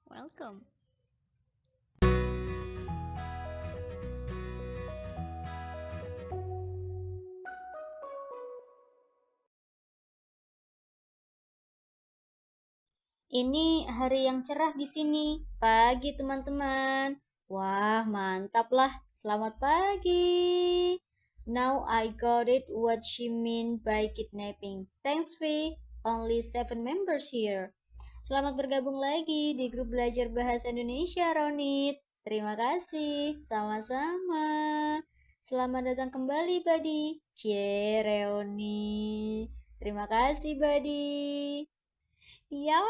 Welcome. Ini hari yang cerah di sini. Pagi, teman-teman. Wah, mantap lah. Selamat pagi. Now I got it what she mean by kidnapping. Thanks, V. Only 7 members here. Selamat bergabung lagi di grup belajar bahasa Indonesia, Ronit. Terima kasih. Sama-sama. Selamat datang kembali, Badi. Cie, Reuni. Terima kasih, Badi. Ya,